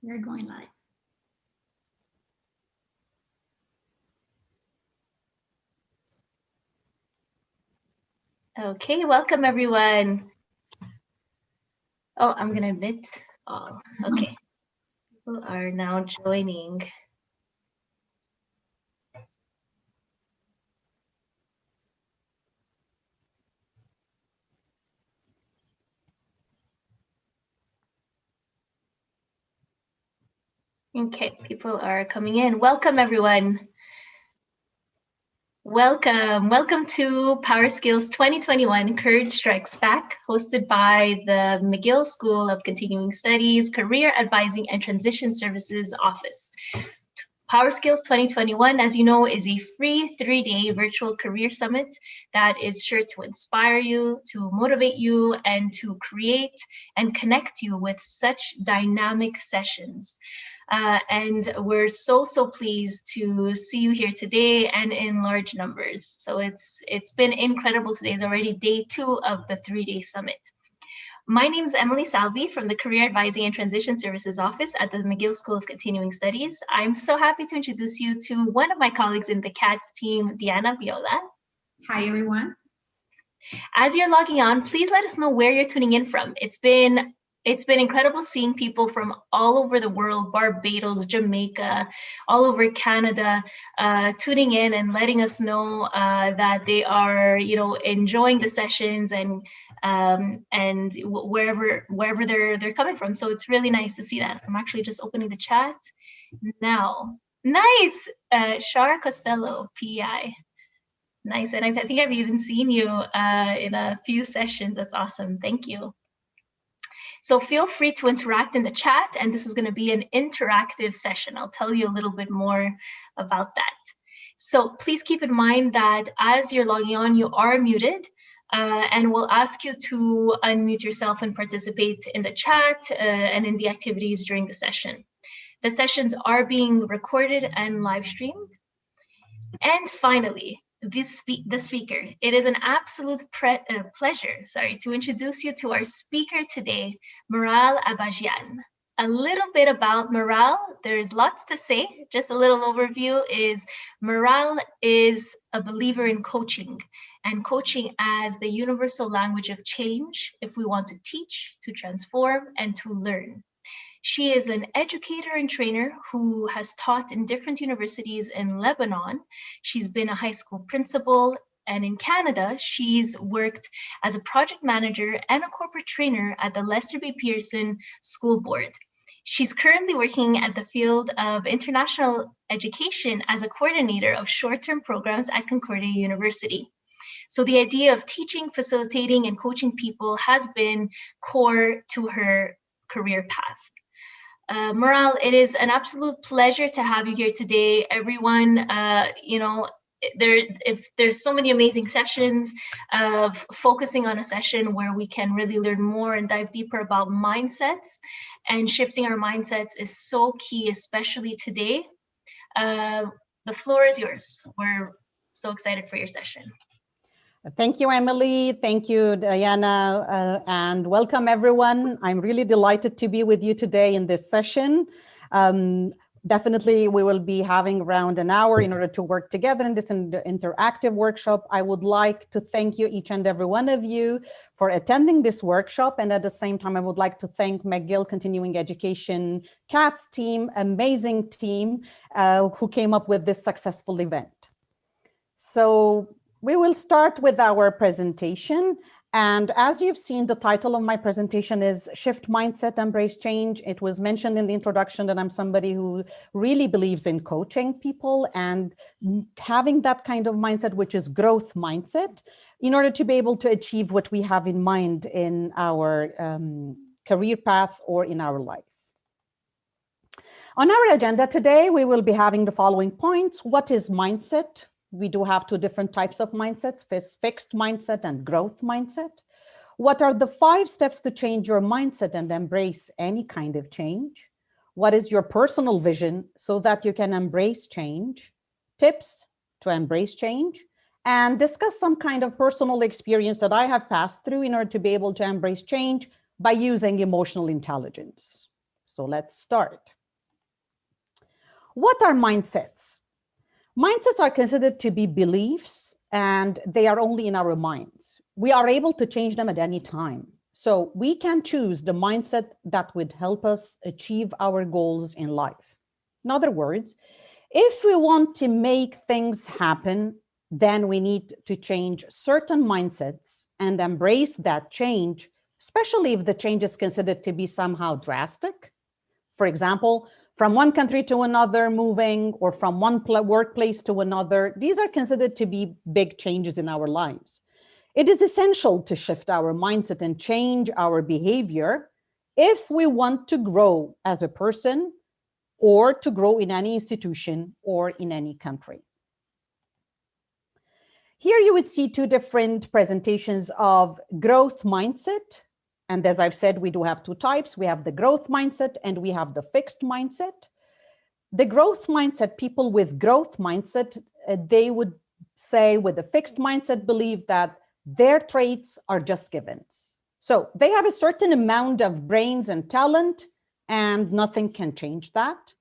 We're going live. Okay, welcome everyone. Oh, I'm gonna admit all. Okay, people are now joining. Okay, people are coming in. Welcome everyone. Welcome to PowerSkills 2021 Courage Strikes Back, hosted by the McGill School of Continuing Studies, Career Advising and Transition Services Office. PowerSkills 2021, as you know, is a free 3-day virtual career summit that is sure to inspire you, to motivate you, and to create and connect you with such dynamic sessions. And we're so pleased to see you here today and in large numbers. So it's been incredible. Today is already day 2 of the 3-day summit. My name is Emily Salvi from the Career Advising and Transition Services Office at the McGill School of Continuing Studies. I'm so happy to introduce you to one of my colleagues in the CATS team, Diana Viola. Hi, everyone. As you're logging on, please let us know where you're tuning in from. It's been incredible seeing people from all over the world, Barbados, Jamaica, all over Canada, tuning in and letting us know that they are, enjoying the sessions and wherever they're coming from. So it's really nice to see that. I'm actually just opening the chat now. Nice, Shara Costello, PI. Nice, and I think I've even seen you in a few sessions. That's awesome. Thank you. So feel free to interact in the chat, and this is going to be an interactive session. I'll tell you a little bit more about that. So please keep in mind that as you're logging on, you are muted, and we'll ask you to unmute yourself and participate in the chat and in the activities during the session. The sessions are being recorded and live streamed. And finally, the speaker. It is an absolute pleasure, to introduce you to our speaker today, Maral Abajian. A little bit about Maral. There's lots to say. Just a little overview is Maral is a believer in coaching, and coaching as the universal language of change if we want to teach, to transform, and to learn. She is an educator and trainer who has taught in different universities in Lebanon. She's been a high school principal, and in Canada, she's worked as a project manager and a corporate trainer at the Lester B. Pearson School Board. She's currently working at the field of international education as a coordinator of short-term programs at Concordia University. So the idea of teaching, facilitating, and coaching people has been core to her career path. Maral, it is an absolute pleasure to have you here today. Everyone, if there's so many amazing sessions of focusing on a session where we can really learn more and dive deeper about mindsets, and shifting our mindsets is so key, especially today. The floor is yours. We're so excited for your session. Thank you, Emily. Thank you, Diana, and welcome everyone. I'm really delighted to be with you today in this session. Definitely, we will be having around an hour in order to work together in this interactive workshop. I would like to thank you, each and every one of you, for attending this workshop. And at the same time, I would like to thank McGill Continuing Education CATS team, amazing team, who came up with this successful event. So we will start with our presentation. And as you've seen, the title of my presentation is Shift Mindset, Embrace Change. It was mentioned in the introduction that I'm somebody who really believes in coaching people and having that kind of mindset, which is growth mindset, in order to be able to achieve what we have in mind in our career path or in our life. On our agenda today, we will be having the following points. What is mindset? We do have 2 different types of mindsets, fixed mindset and growth mindset. What are the 5 steps to change your mindset and embrace any kind of change? What is your personal vision so that you can embrace change? Tips to embrace change, and discuss some kind of personal experience that I have passed through in order to be able to embrace change by using emotional intelligence. So let's start. What are mindsets? Mindsets are considered to be beliefs, and they are only in our minds. We are able to change them at any time. So we can choose the mindset that would help us achieve our goals in life. In other words, if we want to make things happen, then we need to change certain mindsets and embrace that change, especially if the change is considered to be somehow drastic. For example, from one country to another moving, or from one workplace to another, these are considered to be big changes in our lives. It is essential to shift our mindset and change our behavior if we want to grow as a person, or to grow in any institution or in any country. Here you would see two different presentations of growth mindset. And as I've said, we do have two types. We have the growth mindset and we have the fixed mindset. The growth mindset, people with growth mindset, they would say with the fixed mindset believe that their traits are just givens. So they have a certain amount of brains and talent, and nothing can change that.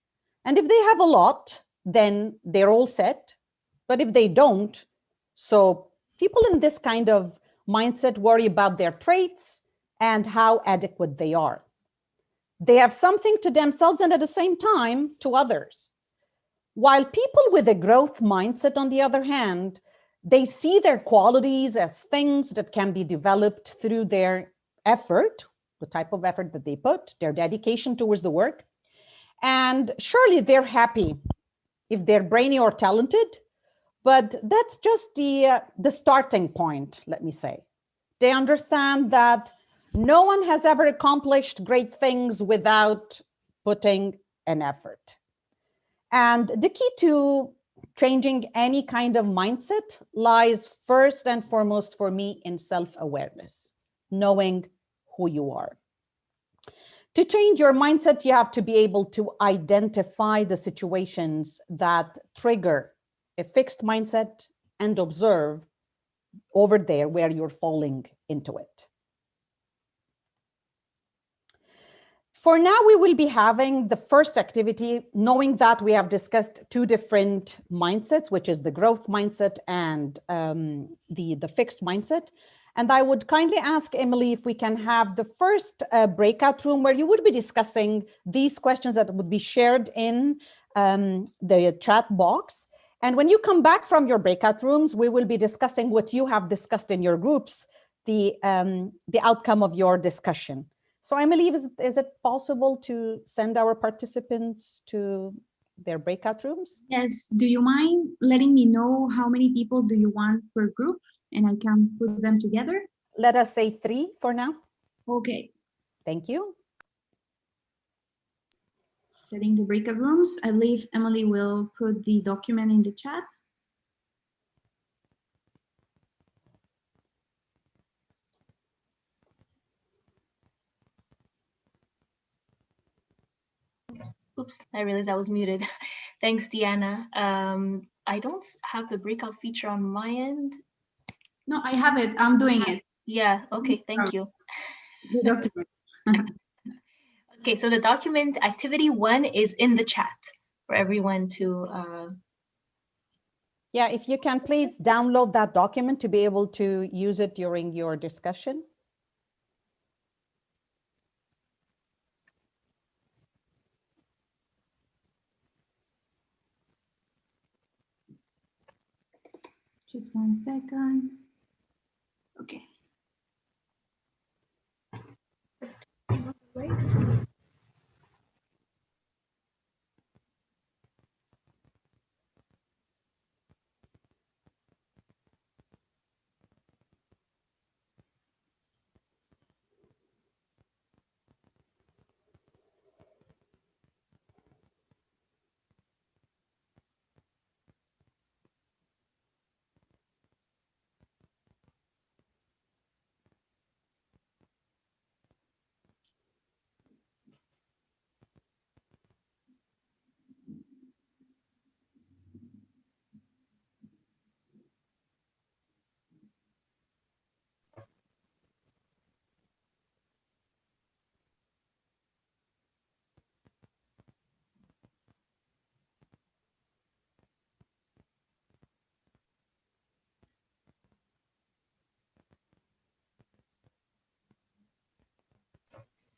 And if they have a lot, then they're all set. But if they don't, so people in this kind of mindset worry about their traits and how adequate they are. They have something to themselves and at the same time to others. While people with a growth mindset, on the other hand, they see their qualities as things that can be developed through their effort, the type of effort that they put, their dedication towards the work. And surely they're happy if they're brainy or talented, but that's just the starting point, let me say. They understand that no one has ever accomplished great things without putting an effort. And the key to changing any kind of mindset lies first and foremost for me in self-awareness, knowing who you are. To change your mindset, you have to be able to identify the situations that trigger a fixed mindset and observe over there where you're falling into it. For now, we will be having the first activity, knowing that we have discussed two different mindsets, which is the growth mindset and the fixed mindset. And I would kindly ask Emily if we can have the first breakout room where you would be discussing these questions that would be shared in the chat box. And when you come back from your breakout rooms, we will be discussing what you have discussed in your groups, the outcome of your discussion. So Emily, is it possible to send our participants to their breakout rooms? Yes. Do you mind letting me know how many people do you want per group, and I can put them together? Let us say 3 for now. Okay. Thank you. Setting the breakout rooms. I believe Emily will put the document in the chat. Oops, I realized I was muted. Thanks, Deanna. I don't have the breakout feature on my end. No, I have it. I'm doing it. Yeah, okay, thank you. The document. Okay, so the document activity 1 is in the chat for everyone to Yeah, if you can please download that document to be able to use it during your discussion. Just 1 second. Okay.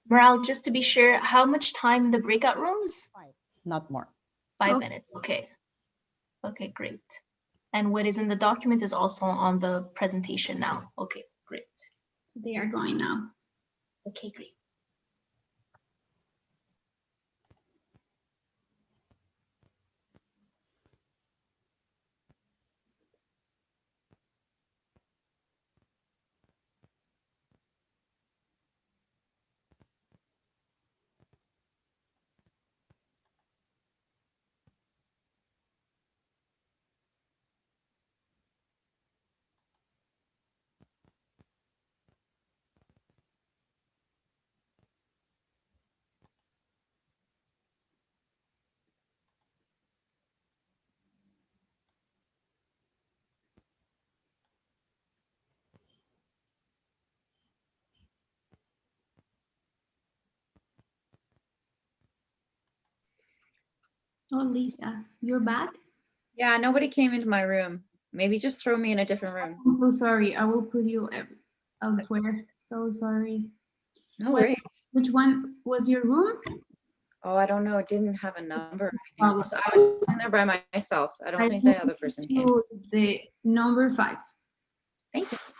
Morale, just to be sure, how much time in the breakout rooms? 5, not more. 5 minutes. Okay. Okay, great. And what is in the document is also on the presentation now. Okay, great. They are going now. Okay, great. Oh, Lisa, you're back? Yeah, nobody came into my room. Maybe just throw me in a different room. I'm so sorry. I will put you elsewhere. So sorry. No What- worries. Which one was your room? Oh, I don't know. It didn't have a number. Oh. I was in there by myself. I don't think the other person came. To the number 5. Thanks.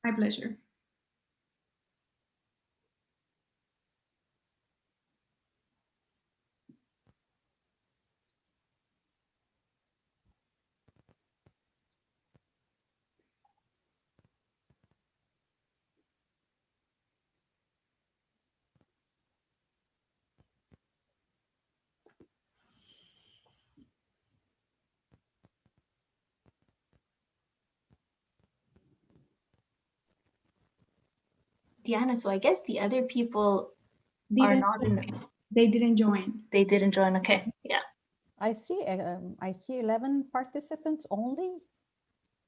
My pleasure. Diana, so I guess the other people are Didn't, not in the, they didn't join. they didn't join. Okay, yeah. I see 11 participants only.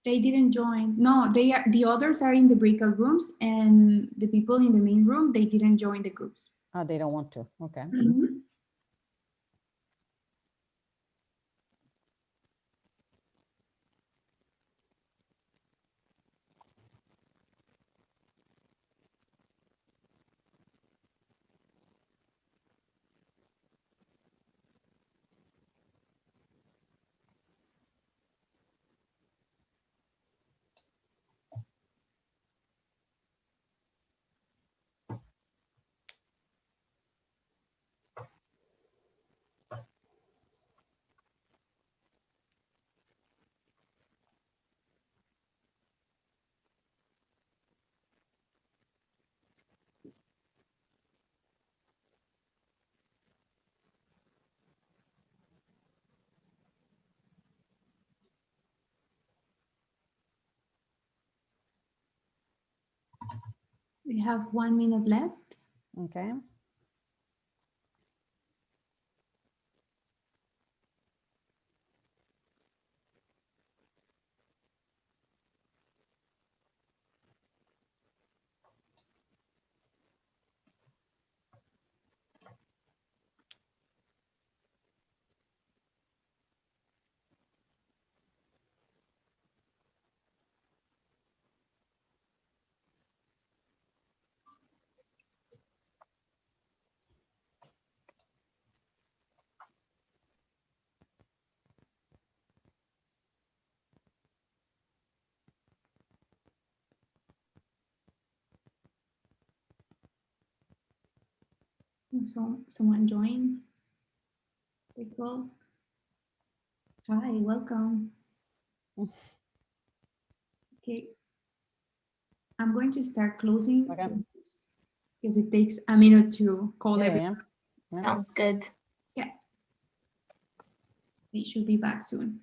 They didn't join. No, they are, the others are in the breakout rooms, and the people in the main room, they didn't join the groups. They don't want to. Okay. Mhm. We have 1 minute left. Okay. So someone join the call. Hi, welcome. Okay. I'm going to start closing Okay. because it takes a minute to call Yeah, everyone. yeah. Sounds good. Yeah. They should be back soon.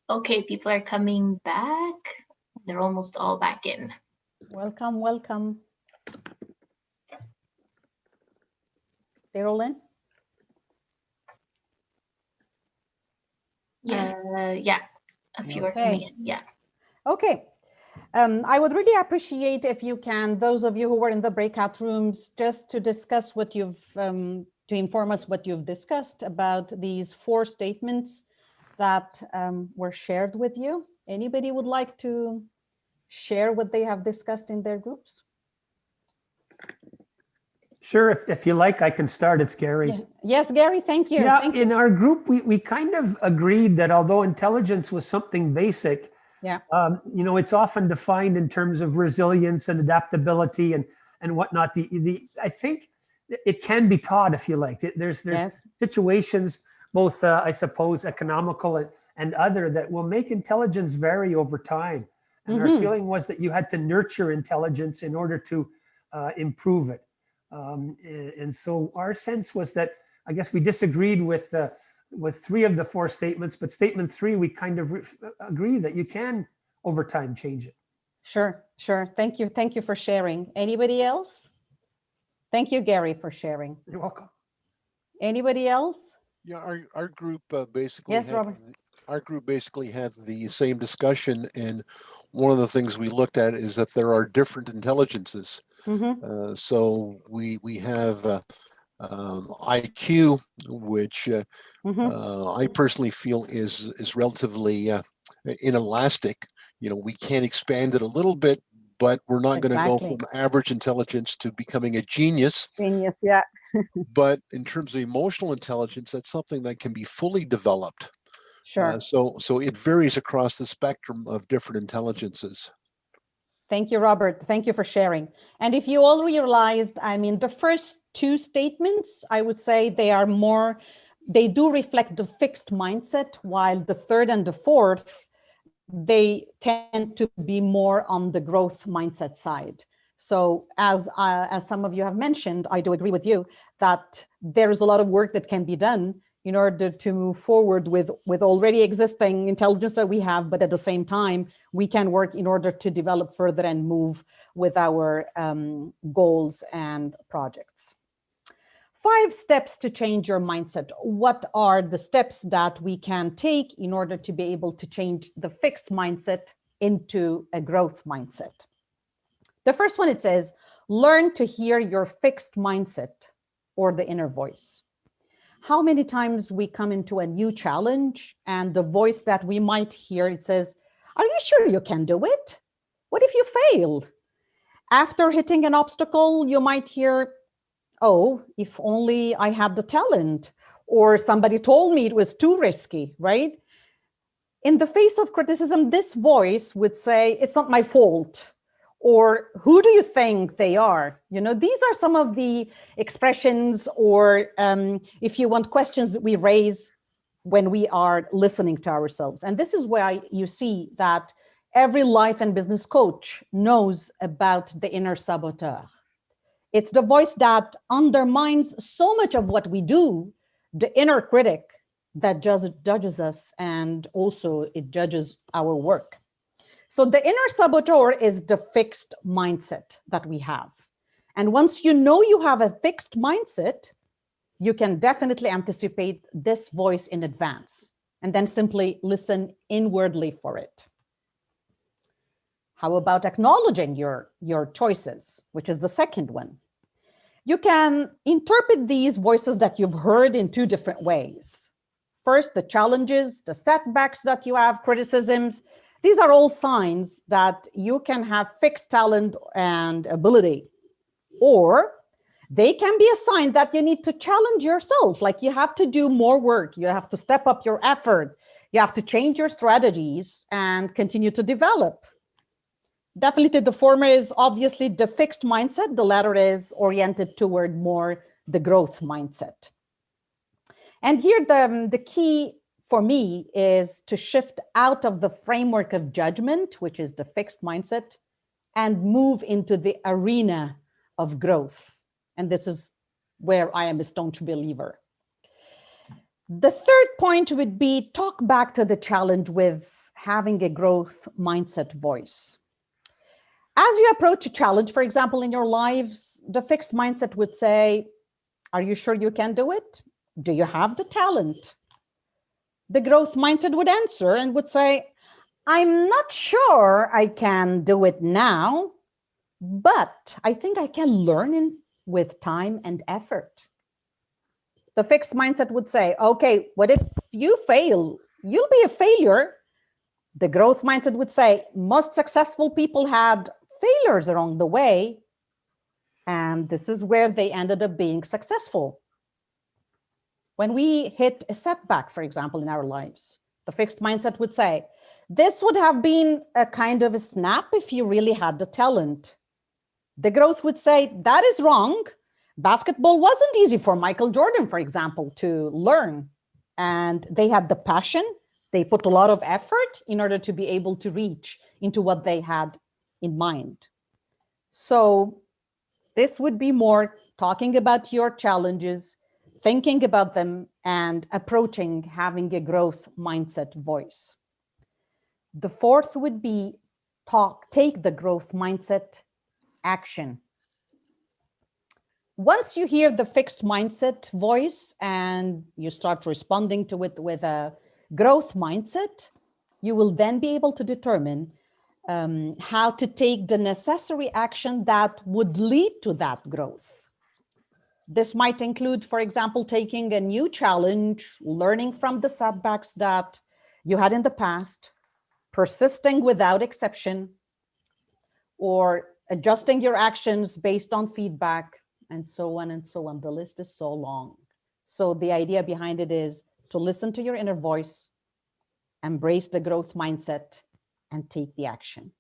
Okay, people are coming back. They're almost all back in. Welcome, welcome. They're all in? Yes. Yeah, a few are coming in. Yeah. Okay. I would really appreciate if you can, those of you who were in the breakout rooms, just to discuss what you've, to inform us what you've discussed about these 4 statements that were shared with you. Anybody would like to share what they have discussed in their groups? Sure, if you like, I can start. It's Gary. Yeah. Yes, Gary, thank you. Yeah, Thank in you. our group, we kind of agreed that although intelligence was something basic, Yeah. you know, it's often defined in terms of resilience and adaptability and whatnot. I think it can be taught if you like. There's Yes. situations, both I suppose economical and other, that will make intelligence vary over time. And our feeling was that you had to nurture intelligence in order to improve it. And so our sense was that, I guess we disagreed with 3 of the 4 statements, but statement 3, we kind of agree that you can over time change it. Sure, sure. Thank you. Thank you for sharing. Anybody else? Thank you, Gary, for sharing. You're welcome. Anybody else? Yeah, our group basically Yes, Robert. our group basically had the same discussion, and one of the things we looked at is that there are different intelligences. So we have IQ, which I personally feel is relatively inelastic. You know, we can expand it a little bit, but we're not going to go from average intelligence to becoming a genius. Genius, yeah. But in terms of emotional intelligence, that's something that can be fully developed. Sure. So it varies across the spectrum of different intelligences. Thank you, Robert. Thank you for sharing. And if you all realized, I mean, the first 2 statements, I would say they do reflect the fixed mindset, while the 3rd and the 4th, they tend to be more on the growth mindset side. So as some of you have mentioned, I do agree with you that there is a lot of work that can be done in order to move forward with already existing intelligence that we have, but at the same time, we can work in order to develop further and move with our goals and projects. 5 steps to change your mindset. What are the steps that we can take in order to be able to change the fixed mindset into a growth mindset? The first one, it says, learn to hear your fixed mindset or the inner voice. How many times we come into a new challenge and the voice that we might hear, it says, are you sure you can do it? What if you fail? After hitting an obstacle, you might hear, oh, if only I had the talent, or somebody told me it was too risky, right? In the face of criticism, this voice would say, it's not my fault. Or who do you think they are? You know, these are some of the expressions or if you want, questions that we raise when we are listening to ourselves. And this is why you see that every life and business coach knows about the inner saboteur. It's the voice that undermines so much of what we do, the inner critic that judges us, and also it judges our work. So the inner saboteur is the fixed mindset that we have. And once you know you have a fixed mindset, you can definitely anticipate this voice in advance and then simply listen inwardly for it. How about acknowledging your choices, which is the second one? You can interpret these voices that you've heard in 2 different ways. First, the challenges, the setbacks that you have, criticisms. These are all signs that you can have fixed talent and ability, or they can be a sign that you need to challenge yourself. Like you have to do more work. You have to step up your effort. You have to change your strategies and continue to develop. Definitely the former is obviously the fixed mindset. The latter is oriented toward more the growth mindset. And here the key for me is to shift out of the framework of judgment, which is the fixed mindset, and move into the arena of growth. And this is where I am a staunch believer. The third point would be talk back to the challenge with having a growth mindset voice. As you approach a challenge, for example, in your lives, the fixed mindset would say, are you sure you can do it? Do you have the talent? The growth mindset would answer and would say, I'm not sure I can do it now, but I think I can learn with time and effort. The fixed mindset would say, okay, what if you fail? You'll be a failure. The growth mindset would say, most successful people had failures along the way, and this is where they ended up being successful. When we hit a setback, for example, in our lives, the fixed mindset would say, this would have been a kind of a snap if you really had the talent. The growth would say, that is wrong. Basketball wasn't easy for Michael Jordan, for example, to learn. And they had the passion. They put a lot of effort in order to be able to reach into what they had in mind. So this would be more talking about your challenges, thinking about them, and approaching having a growth mindset voice. The fourth would be take the growth mindset action. Once you hear the fixed mindset voice and you start responding to it with a growth mindset, you will then be able to determine how to take the necessary action that would lead to that growth. This might include, for example, taking a new challenge, learning from the setbacks that you had in the past, persisting without exception, or adjusting your actions based on feedback, and so on and so on. The list is so long. So the idea behind it is to listen to your inner voice, embrace the growth mindset, and take the action.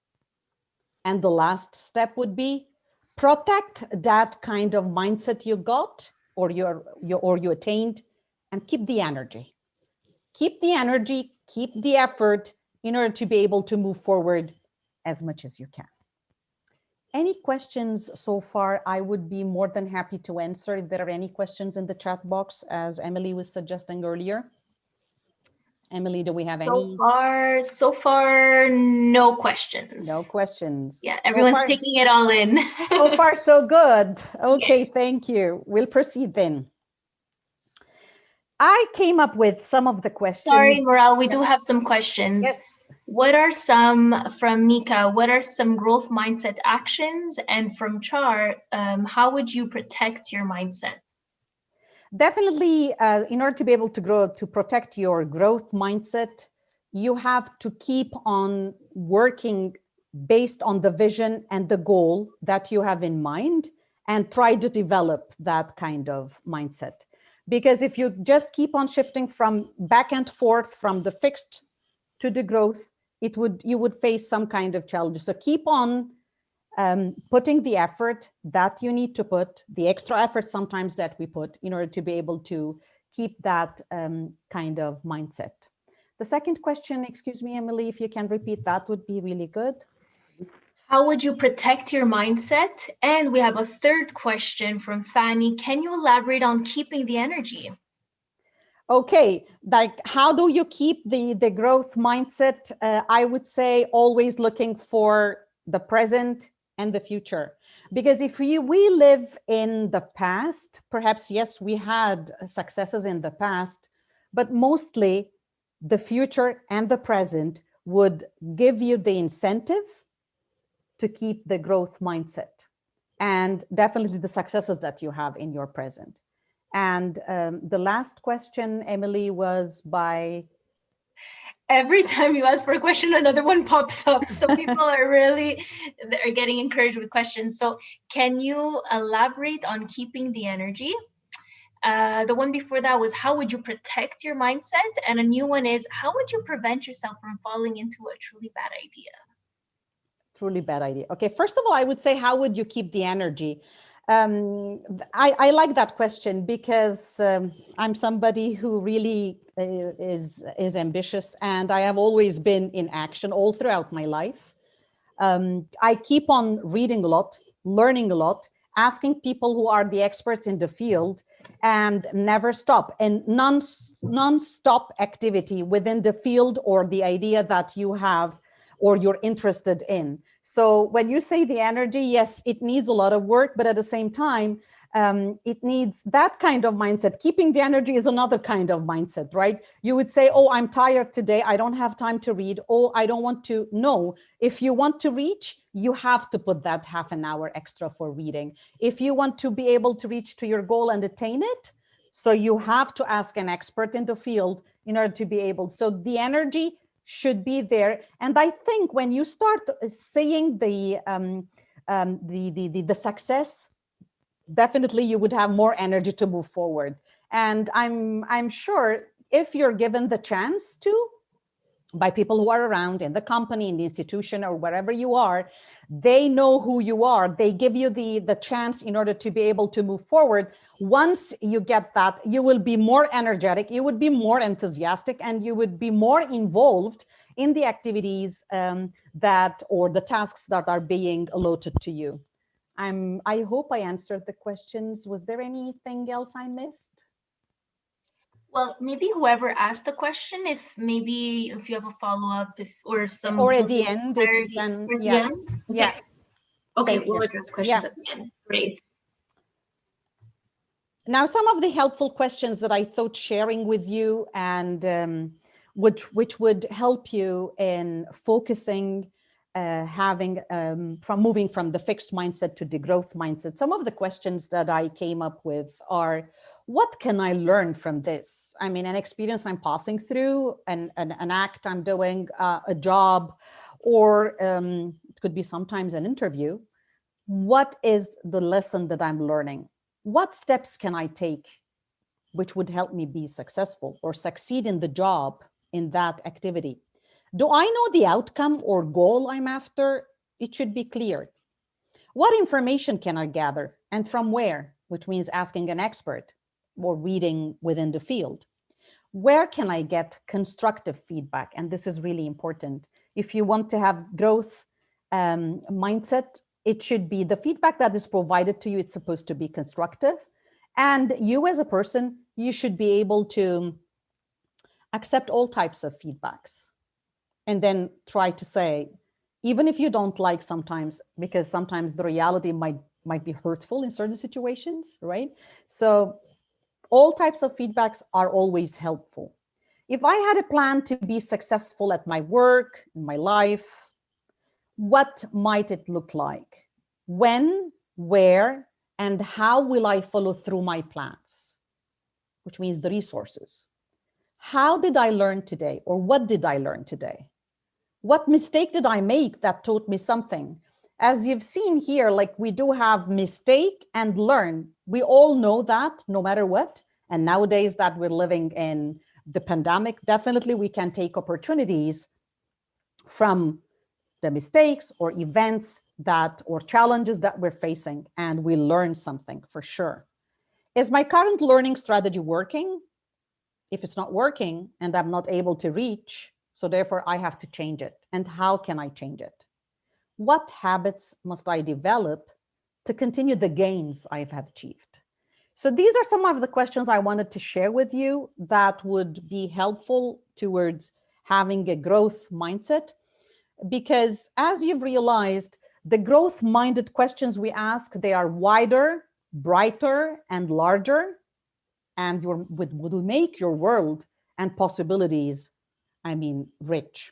And the last step would be protect that kind of mindset you got or you attained, and keep the energy. Keep the energy, keep the effort in order to be able to move forward as much as you can. Any questions so far? I would be more than happy to answer if there are any questions in the chat box, as Emily was suggesting earlier. Emily, do we have any? So far, no questions. No questions. Yeah, everyone's taking it all in. So far, so good. Okay, Yes. Thank you. We'll proceed then. I came up with some of the questions. Sorry, Moral, we do have some questions. Yes. What are some, from Mika, what are some growth mindset actions? And from Char, how would you protect your mindset? Definitely, in order to be able to grow, to protect your growth mindset, you have to keep on working based on the vision and the goal that you have in mind, and try to develop that kind of mindset. Because if you just keep on shifting from back and forth from the fixed to the growth, you would face some kind of challenge. So keep on putting the effort that you need to put, the extra effort sometimes that we put in order to be able to keep that kind of mindset. The second question, excuse me, Emily, if you can repeat, that would be really good. How would you protect your mindset? And we have a third question from Fanny. Can you elaborate on keeping the energy? Okay, like how do you keep the growth mindset? I would say always looking for the present and the future. Because if we live in the past, perhaps, yes, we had successes in the past, but mostly the future and the present would give you the incentive to keep the growth mindset, and definitely the successes that you have in your present. And the last question, Emily, was by... Every time you ask for a question, another one pops up. So people are getting encouraged with questions. So can you elaborate on keeping the energy? The one before that was, how would you protect your mindset? And a new one is, how would you prevent yourself from falling into a truly bad idea? Truly bad idea. Okay, first of all, I would say, how would you keep the energy? I like that question because I'm somebody who really is ambitious, and I have always been in action all throughout my life. I keep on reading a lot, learning a lot, asking people who are the experts in the field, and never stop, and non-stop activity within the field or the idea that you have or you're interested in. So when you say the energy, yes, it needs a lot of work, but at the same time, it needs that kind of mindset. Keeping the energy is another kind of mindset, right? You would say, oh, I'm tired today, I don't have time to read. Oh, I don't want to. No, if you want to reach, you have to put that half an hour extra for reading. If you want to be able to reach to your goal and attain it, so you have to ask an expert in the field in order to be able. So the energy should be there. And I think when you start seeing the success, definitely you would have more energy to move forward. And I'm sure if you're given the chance to, by people who are around in the company, in the institution, or wherever you are, they know who you are. They give you the chance in order to be able to move forward. Once you get that, you will be more energetic, you would be more enthusiastic, and you would be more involved in the activities or the tasks that are being allotted to you. I hope I answered the questions. Was there anything else I missed? Well, maybe whoever asked the question, if you have a follow-up, or some, or at the end, if you can, or at yeah. the end? Okay. Yeah. Okay, Thank we'll you. address questions Yeah. at the end. Great. Now, some of the helpful questions that I thought sharing with you, and which would help you in focusing, from moving from the fixed mindset to the growth mindset. Some of the questions that I came up with are, what can I learn from this? I mean, an experience I'm passing through, an act I'm doing, a job, or it could be sometimes an interview. What is the lesson that I'm learning? What steps can I take which would help me be successful or succeed in the job, in that activity? Do I know the outcome or goal I'm after? It should be clear. What information can I gather, and from where? Which means asking an expert or reading within the field. Where can I get constructive feedback? And this is really important. If you want to have growth mindset, it should be the feedback that is provided to you. It's supposed to be constructive. And you as a person, you should be able to accept all types of feedbacks. And then try to say, even if you don't like sometimes, because sometimes the reality might be hurtful in certain situations, right? So all types of feedbacks are always helpful. If I had a plan to be successful at my work, in my life, what might it look like? When, where, and how will I follow through my plans? Which means the resources. How did I learn today? Or what did I learn today? What mistake did I make that taught me something? As you've seen here, like, we do have mistake and learn. We all know that, no matter what. And nowadays that we're living in the pandemic, definitely we can take opportunities from the mistakes or events or challenges that we're facing, and we learn something for sure. Is my current learning strategy working? If it's not working and I'm not able to reach, so therefore I have to change it. And how can I change it? What habits must I develop to continue the gains I have achieved? So these are some of the questions I wanted to share with you that would be helpful towards having a growth mindset. Because as you've realized, the growth-minded questions we ask, they are wider, brighter, and larger, and would make your world and possibilities, rich.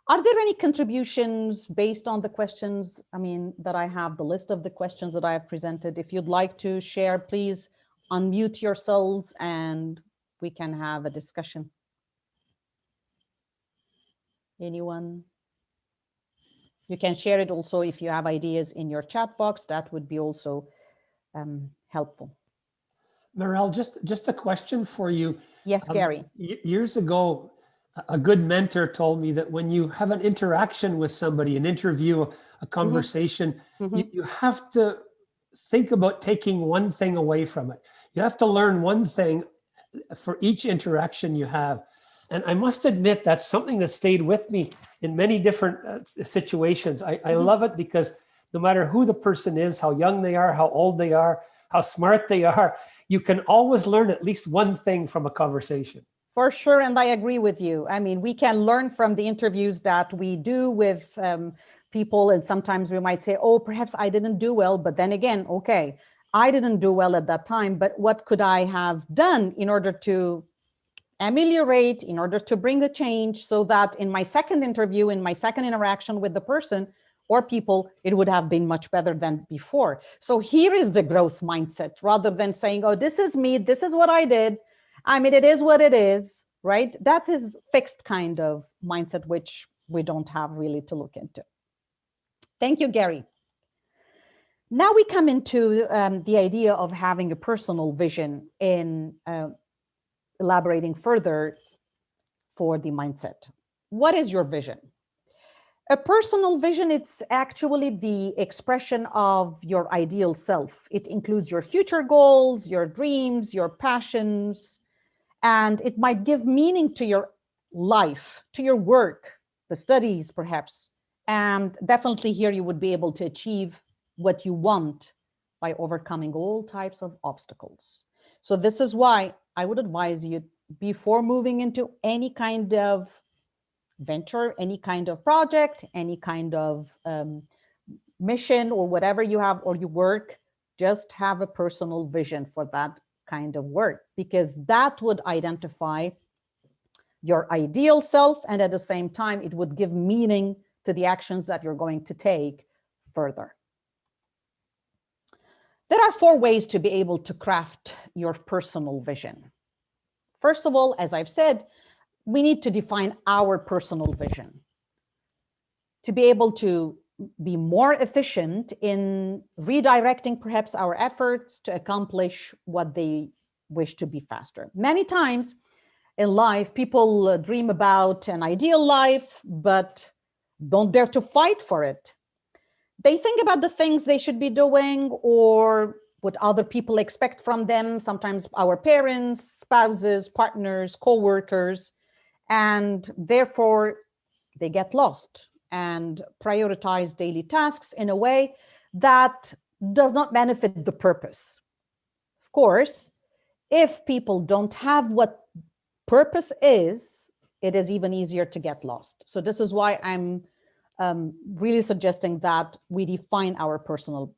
Are there any contributions based on the questions? That I have the list of the questions that I have presented. If you'd like to share, please unmute yourselves and we can have a discussion. Anyone? You can share it also if you have ideas in your chat box. That would be also helpful. Marelle, just a question for you. Yes, Gary. Years ago, a good mentor told me that when you have an interaction with somebody, an interview, a conversation, you have to think about taking one thing away from it. You have to learn one thing for each interaction you have. And I must admit, that's something that stayed with me in many different situations. I love it because no matter who the person is, how young they are, how old they are, how smart they are, you can always learn at least one thing from a conversation. For sure, and I agree with you. I mean, we can learn from the interviews that we do with people, and sometimes we might say, oh, perhaps I didn't do well, but then again, okay, I didn't do well at that time, but what could I have done in order to ameliorate, in order to bring the change, so that in my second interview, in my second interaction with the person or people, it would have been much better than before. So here is the growth mindset, rather than saying, oh, this is me, this is what I did. I mean, it is what it is, right? That is fixed kind of mindset, which we don't have really to look into. Thank you, Gary. Now we come into the idea of having a personal vision in elaborating further for the mindset. What is your vision? A personal vision, it's actually the expression of your ideal self. It includes your future goals, your dreams, your passions, and it might give meaning to your life, to your work, the studies perhaps. And definitely here you would be able to achieve what you want by overcoming all types of obstacles. So this is why I would advise you, before moving into any kind of venture, any kind of project, any kind of mission or whatever you have or you work, just have a personal vision for that kind of work, because that would identify your ideal self, and at the same time, it would give meaning to the actions that you're going to take further. There are 4 ways to be able to craft your personal vision. First of all, as I've said, we need to define our personal vision to be able to be more efficient in redirecting perhaps our efforts to accomplish what they wish to be faster. Many times in life, people dream about an ideal life, but don't dare to fight for it. They think about the things they should be doing or what other people expect from them, sometimes our parents, spouses, partners, co-workers, and therefore they get lost and prioritize daily tasks in a way that does not benefit the purpose. Of course, if people don't have what purpose is, it is even easier to get lost. So this is why I'm really suggesting that we define our personal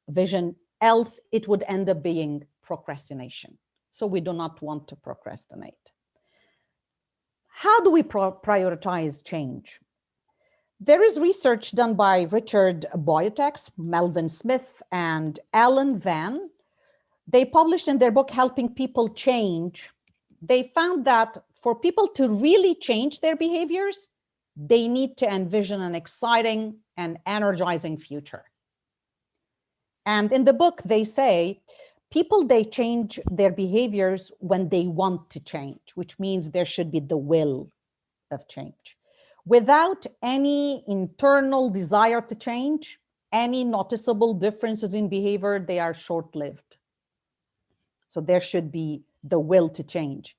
vision, else it would end up being procrastination. So we do not want to procrastinate. How do we prioritize change? There is research done by Richard Boyatex, Melvin Smith, and Alan Van. They published in their book, Helping People Change. They found that for people to really change their behaviors, they need to envision an exciting and energizing future. And in the book, they say, people, they change their behaviors when they want to change, which means there should be the will of change. Without any internal desire to change, any noticeable differences in behavior, they are short-lived. So there should be the will to change.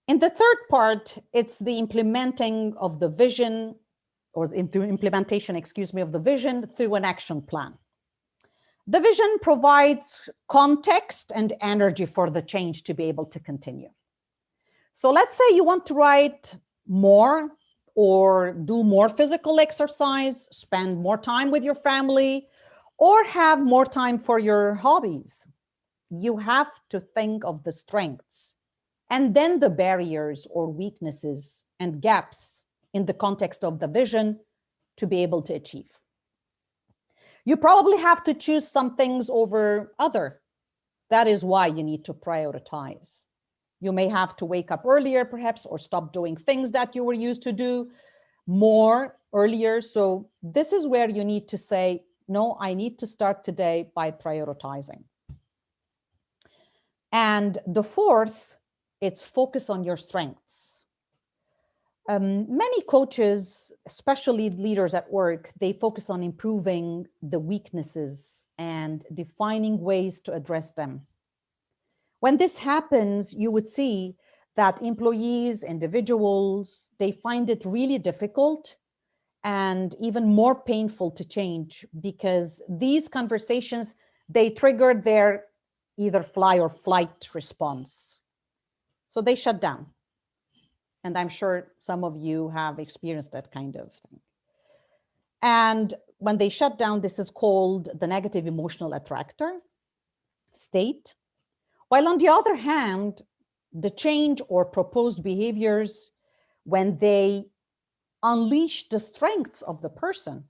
In the third part, it's the implementing of the vision, or implementation, of the vision through an action plan. The vision provides context and energy for the change to be able to continue. So let's say you want to write more or do more physical exercise, spend more time with your family, or have more time for your hobbies. You have to think of the strengths and then the barriers or weaknesses and gaps in the context of the vision to be able to achieve. You probably have to choose some things over other. That is why you need to prioritize. You may have to wake up earlier, perhaps, or stop doing things that you were used to do more earlier. So this is where you need to say, no, I need to start today by prioritizing. And the fourth, it's focus on your strengths. Many coaches, especially leaders at work, they focus on improving the weaknesses and defining ways to address them. When this happens, you would see that employees, individuals, they find it really difficult and even more painful to change, because these conversations, they trigger their either fly or flight response. So they shut down. And I'm sure some of you have experienced that kind of thing. And when they shut down, this is called the negative emotional attractor state. While on the other hand, the change or proposed behaviors, when they unleash the strengths of the person,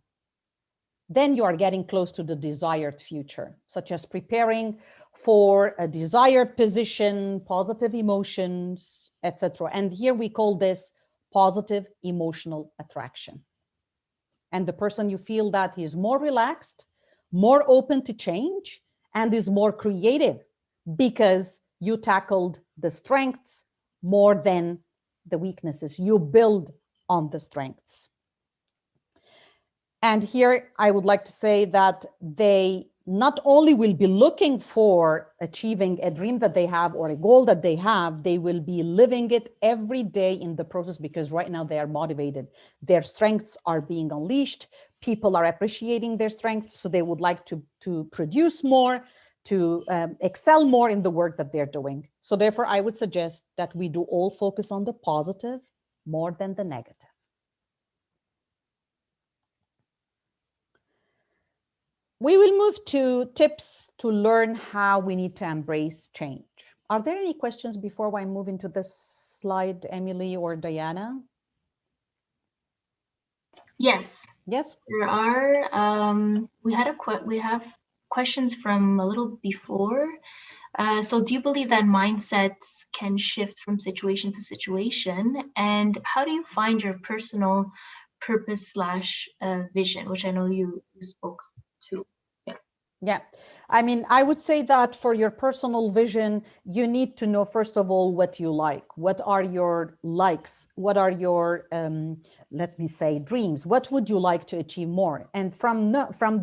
then you are getting close to the desired future, such as preparing for a desired position, positive emotions, etc. And here we call this positive emotional attraction. And the person, you feel that he is more relaxed, more open to change, and is more creative because you tackled the strengths more than the weaknesses. You build on the strengths. And here I would like to say that they not only will be looking for achieving a dream that they have or a goal that they have, they will be living it every day in the process, because right now they are motivated. Their strengths are being unleashed. People are appreciating their strengths, so they would like to produce more, to excel more in the work that they're doing. So therefore, I would suggest that we do all focus on the positive more than the negative. We will move to tips to learn how we need to embrace change. Are there any questions before I move into this slide, Emily or Diana? Yes. Yes. There are. We have questions from a little before. So do you believe that mindsets can shift from situation to situation? And how do you find your personal purpose / vision, which I know you spoke to? Yeah, I mean, I would say that for your personal vision, you need to know, first of all, what you like. What are your likes? What are your, let me say, dreams? What would you like to achieve more? And from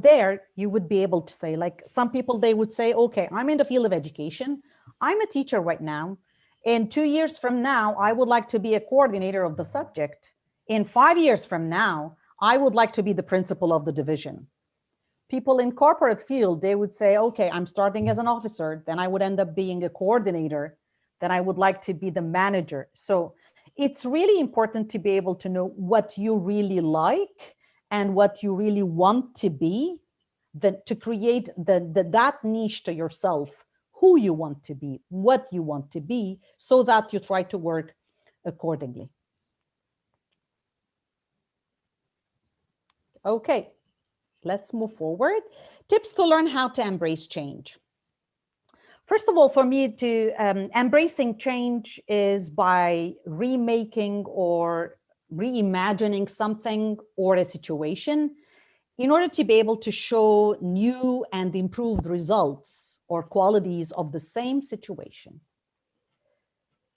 there, you would be able to say, like some people, they would say, okay, I'm in the field of education. I'm a teacher right now. In 2 years from now, I would like to be a coordinator of the subject. In 5 years from now, I would like to be the principal of the division. People in corporate field, they would say, okay, I'm starting as an officer, then I would end up being a coordinator, then I would like to be the manager. So it's really important to be able to know what you really like and what you really want to be, to create that niche to yourself, who you want to be, what you want to be, so that you try to work accordingly. Okay. Let's move forward. Tips to learn how to embrace change. First of all, for me, embracing change is by remaking or reimagining something or a situation in order to be able to show new and improved results or qualities of the same situation.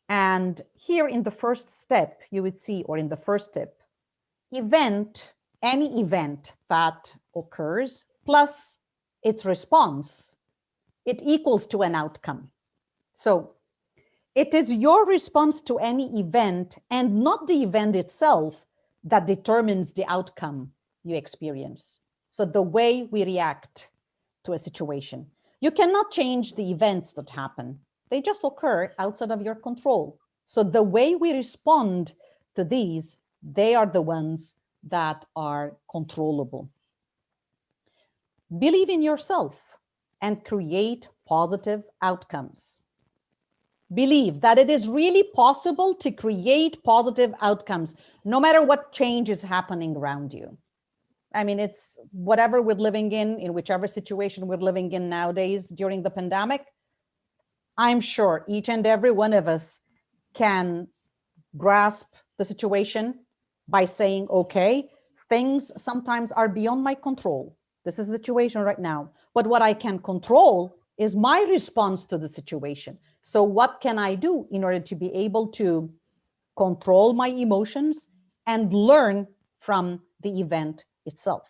And here in the first step, you would see, or in the first tip, any event that occurs plus its response, it equals to an outcome. So it is your response to any event and not the event itself that determines the outcome you experience. So the way we react to a situation. You cannot change the events that happen. They just occur outside of your control. So the way we respond to these, they are the ones that are controllable. Believe in yourself and create positive outcomes. Believe that it is really possible to create positive outcomes, no matter what change is happening around you. I mean, it's whatever we're living in whichever situation we're living in nowadays during the pandemic, I'm sure each and every one of us can grasp the situation by saying, okay, things sometimes are beyond my control. This is the situation right now. But what I can control is my response to the situation. So what can I do in order to be able to control my emotions and learn from the event itself?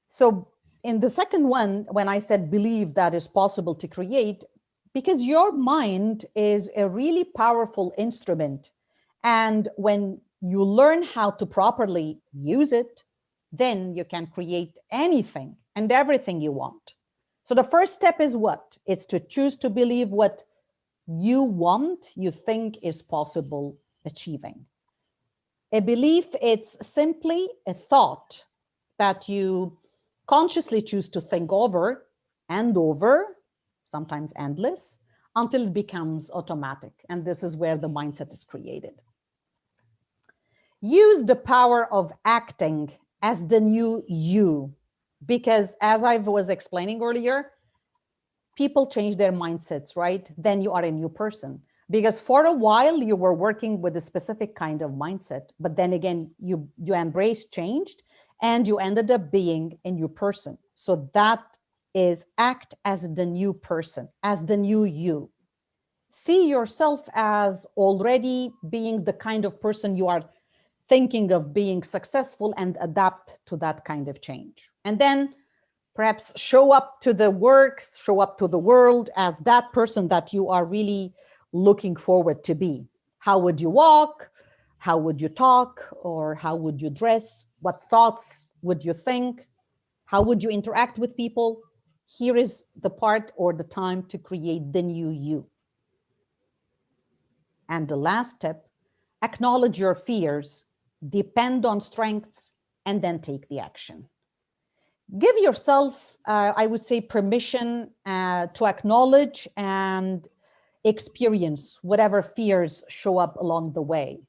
So in the second one, when I said believe that is possible to create, because your mind is a really powerful instrument. And when you learn how to properly use it, then you can create anything and everything you want. So the first step is what? It's to choose to believe what you want, you think is possible achieving. A belief, it's simply a thought that you consciously choose to think over and over, sometimes endless, until it becomes automatic. And this is where the mindset is created. Use the power of acting as the new you, because as I was explaining earlier, people change their mindsets, right? Then you are a new person. Because for a while you were working with a specific kind of mindset, but then again, you embraced change and you ended up being a new person. So that is act as the new person, as the new you. See yourself as already being the kind of person you are thinking of being successful and adapt to that kind of change. And then perhaps show up to the work, show up to the world as that person that you are really looking forward to be. How would you walk? How would you talk? Or how would you dress? What thoughts would you think? How would you interact with people? Here is the part or the time to create the new you. And the last step, acknowledge your fears, depend on strengths, and then take the action. Give yourself, I would say, permission to acknowledge and experience whatever fears show up along the way,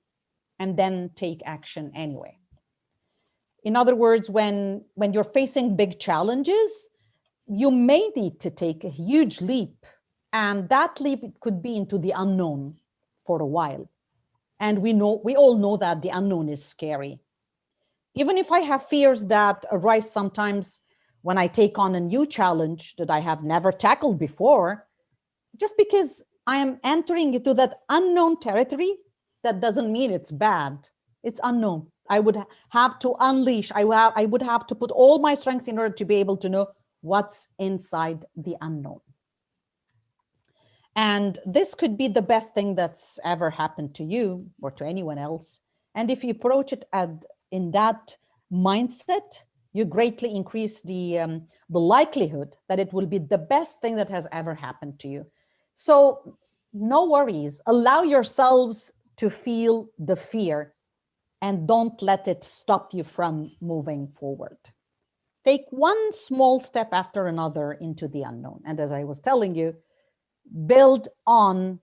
and then take action anyway. In other words, when you're facing big challenges, you may need to take a huge leap, and that leap could be into the unknown for a while. And we all know that the unknown is scary. Even if I have fears that arise sometimes when I take on a new challenge that I have never tackled before, just because I am entering into that unknown territory, that doesn't mean it's bad. It's unknown. I would have to unleash, I would have to put all my strength in order to be able to know what's inside the unknown. And this could be the best thing that's ever happened to you or to anyone else. And if you approach it in that mindset, you greatly increase the likelihood that it will be the best thing that has ever happened to you. So no worries, allow yourselves to feel the fear and don't let it stop you from moving forward. Take one small step after another into the unknown. And as I was telling you, build on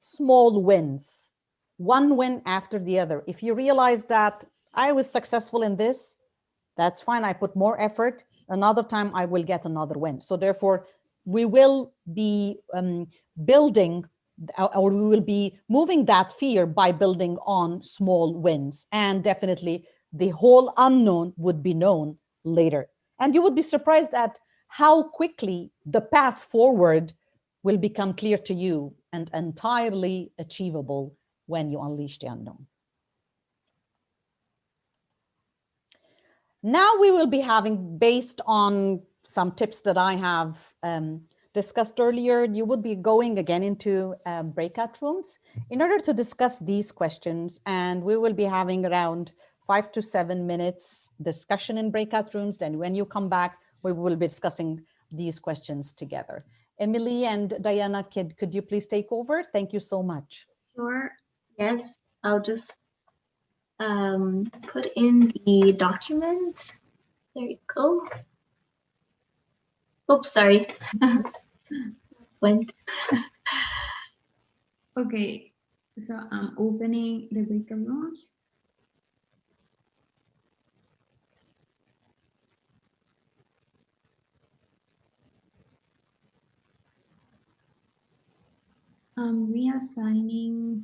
small wins, one win after the other. If you realize that I was successful in this, that's fine. I put more effort. Another time I will get another win. So therefore, we will be building, or we will be moving that fear by building on small wins. And definitely the whole unknown would be known later. And you would be surprised at how quickly the path forward will become clear to you and entirely achievable when you unleash the unknown. Now we will be having, based on some tips that I have discussed earlier, you would be going again into breakout rooms in order to discuss these questions. And we will be having around 5 to 7 minutes discussion in breakout rooms. Then when you come back, we will be discussing these questions together. Emily and Diana, could you please take over? Thank you so much. Sure. Yes, I'll just put in the document. There you go. Oops, sorry. Went. Okay, so I'm opening the breakout rooms. I'm reassigning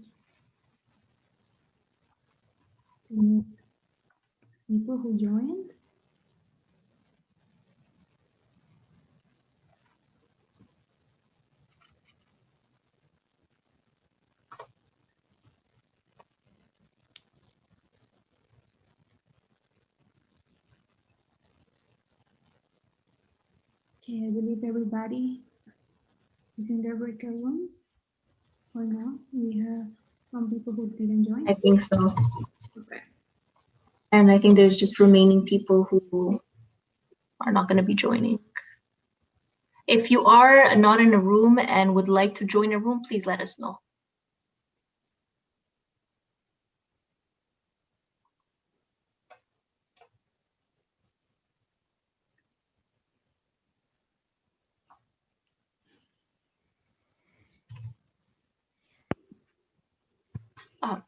new people who joined. Okay, I believe everybody is in their breakout rooms. Or now we have some people who didn't join. I think so. And I think there's just remaining people who are not going to be joining. If you are not in a room and would like to join a room, please let us know.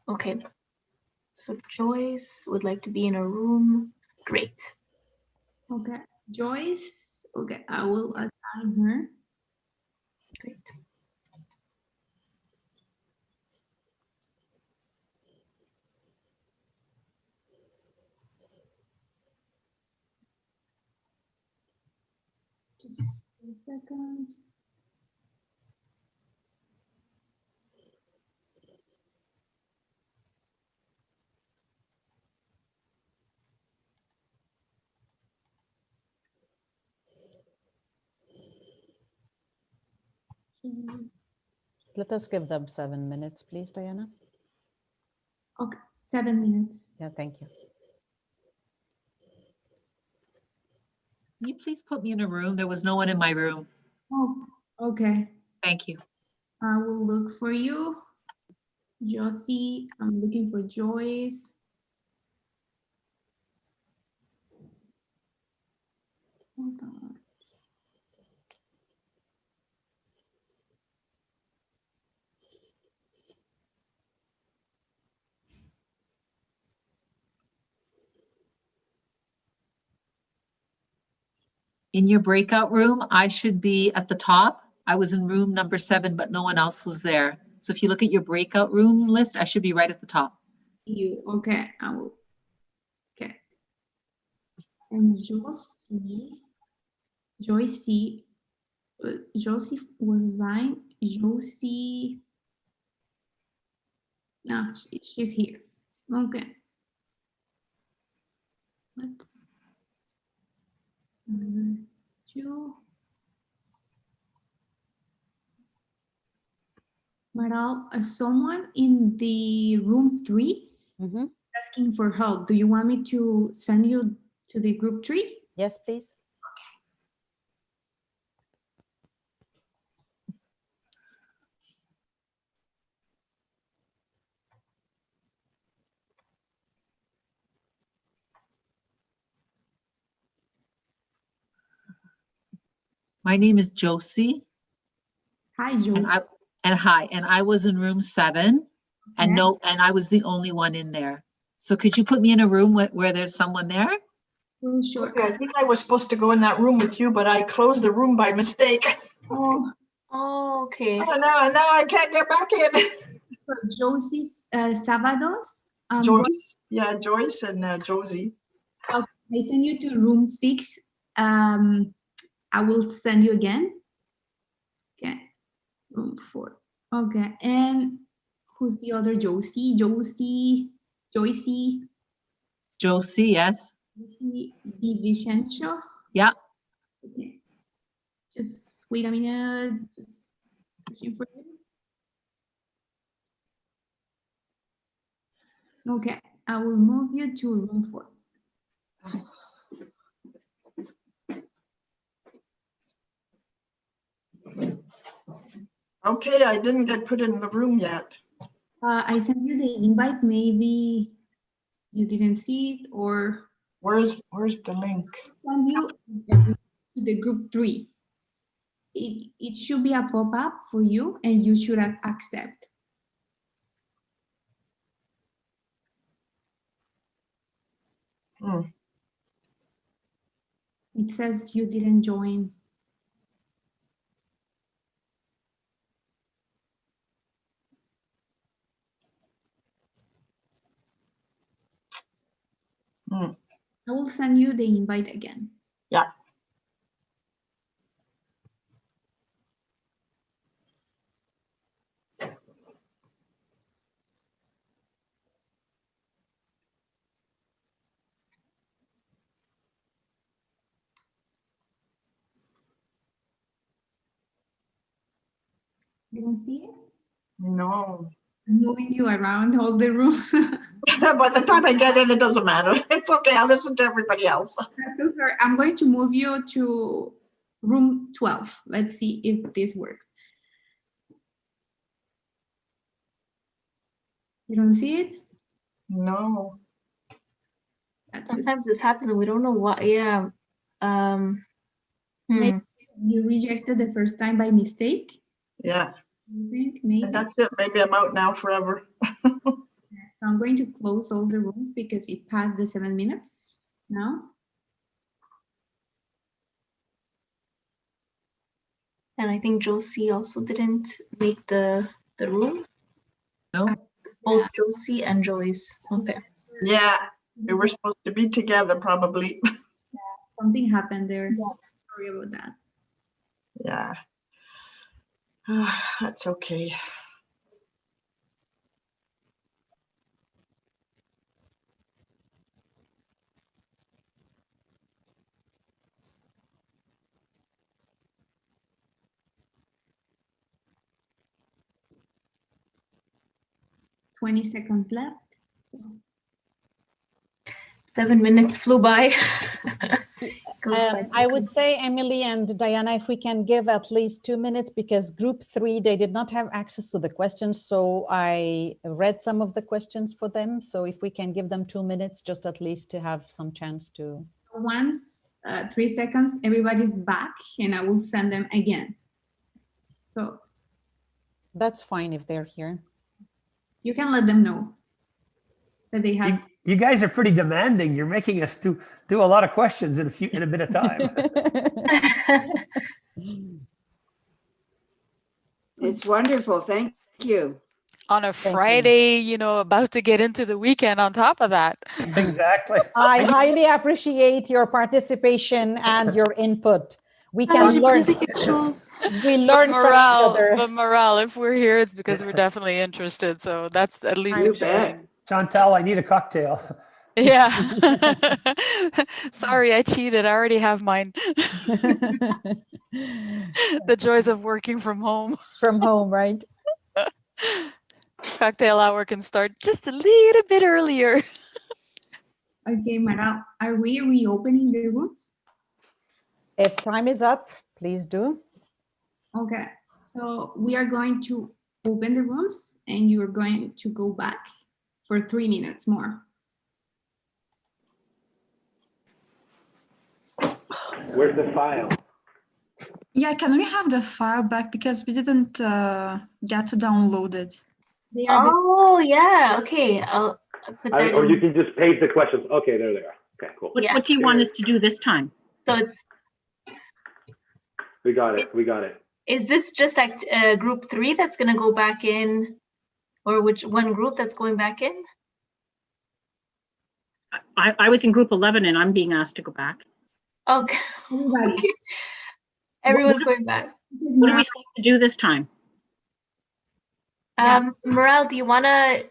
Okay. So Joyce would like to be in a room. Great. Okay, Joyce. Okay, I will assign her. Great. Just a second. Let us give them 7 minutes, please, Diana. Okay, 7 minutes. Yeah, thank you. Can you please put me in a room? There was no one in my room. Oh, okay. Thank you. I will look for you. Josie, I'm looking for Joyce. Hold on. In your breakout room, I should be at the top. I was in room number 7, but no one else was there. So if you look at your breakout room list, I should be right at the top. You, okay, I will. Okay. And Josie was lying. Josie, no, she's here. Okay. Let's, you. Maral, someone in the room 3 Mm-hmm. asking for help. Do you want me to send you to the group 3? Yes, please. My name is Josie. Hi, Josie. And I was in room 7 and I was the only one in there. So could you put me in a room where there's someone there? Oh, sure. Okay, I think I was supposed to go in that room with you, but I closed the room by mistake. Oh, Okay. Oh, now I can't get back in. so Josie Sábados. Joyce, yeah, Joyce and Josie. Okay, I send you to room 6. I will send you again. Okay, room 4. Okay, and who's the other Josie? Josie, Josie, yes. DiVincenzo. Yeah. Okay. Just wait a minute. Just searching for you. Okay, I will move you to room 4. Okay, I didn't get put in the room yet. I sent you the invite. Maybe you didn't see it, or Where's the link? send you to the group 3. It should be a pop-up for you, and you should accept. It says you didn't join. I will send you the invite again. Yeah. You don't see it? No. moving you around all the room. By the time I get in, it doesn't matter. It's okay. I'll listen to everybody else. I'm so sorry. I'm going to move you to room 12. Let's see if this works. You don't see it? No. That's it. Sometimes this happens and we don't know what. Yeah. Maybe you rejected the first time by mistake. Yeah. I think maybe. And that's it. Maybe I'm out now forever. So I'm going to close all the rooms because it passed the 7 minutes now. And I think Josie also didn't make the room. No. Both Josie and Joyce. Okay. Yeah. We were supposed to be together probably. Something happened there. Sorry about that. Yeah. That's okay. Twenty seconds left. 7 minutes flew by. Goes by I quickly. would say, Emily and Diana, if we can give at least 2 minutes, because group 3, they did not have access to the questions. So I read some of the questions for them. So if we can give them 2 minutes, just at least to have some chance to. Once 3 seconds, everybody's back and I will send them again. So That's fine if they're here. you can let them know that they have. You guys are pretty demanding. You're making us do a lot of questions in a bit of time. It's wonderful. Thank you. On a Thank you. Friday, you know, about to get into the weekend on top of that. Exactly. I highly appreciate your participation and your input. We can learn. We learn from each other. But morale, if we're here, it's because we're definitely interested. So that's at least You a bet. thing. Chantal, I need a cocktail. Yeah. Sorry, I cheated. I already have mine. The joys of working from home. From home, right? Cocktail hour can start just a little bit earlier. Okay, Mara, are we reopening the rooms? If time is up, please do. Okay, so we are going to open the rooms and you're going to go back for 3 minutes more. Where's the file? Yeah, can we have the file back because we didn't get to download it? They are Oh yeah. Okay. I'll put that Or in. you can just paste the questions. Okay, there they are. Okay, cool. Yeah. What do you want us to do this time? So it's We got it. We got it. is this just like group 3 that's gonna go back in, or which one group that's going back in? I was in group 11 and I'm being asked to go back. Okay. everybody. Okay. Everyone's What- going back. What are we supposed to do this time? Morale, do you wanna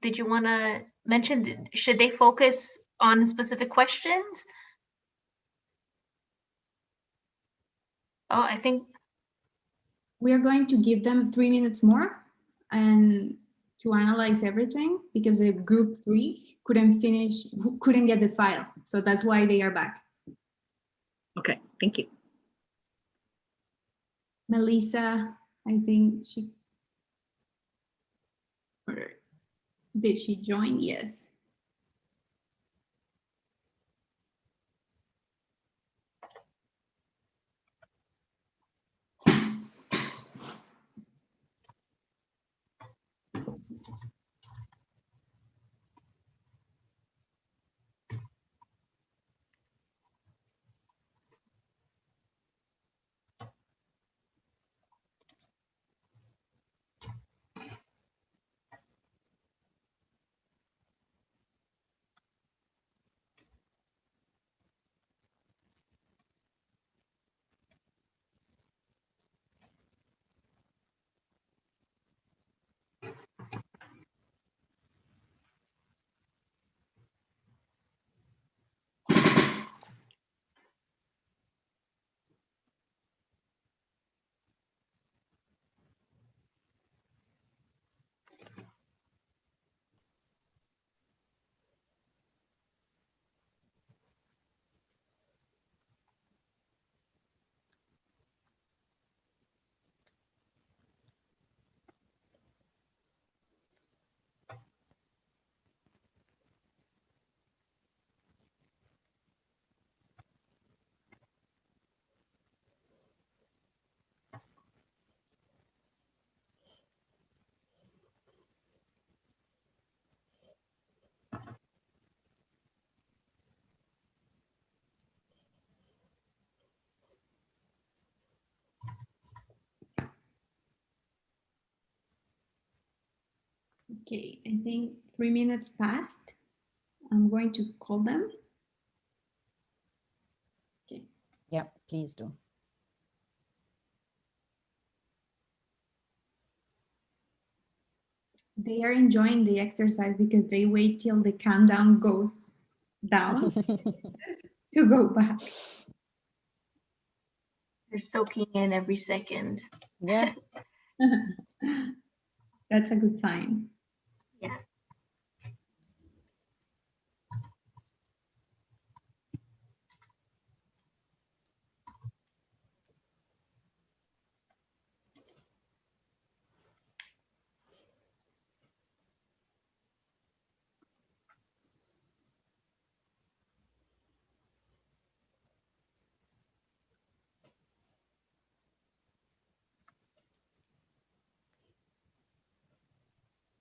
did you wanna mention, should they focus on specific questions? Oh, I think We are going to give them 3 minutes more and to analyze everything because the group 3 couldn't get the file. So that's why they are back. Okay, thank you. Melissa, I think she, or did she join? Yes. Okay, I think 3 minutes passed. I'm going to call them. Okay. Yeah, please do. They are enjoying the exercise because they wait till the countdown goes down to go back. They're soaking in every second. Yeah. That's a good sign. Yeah.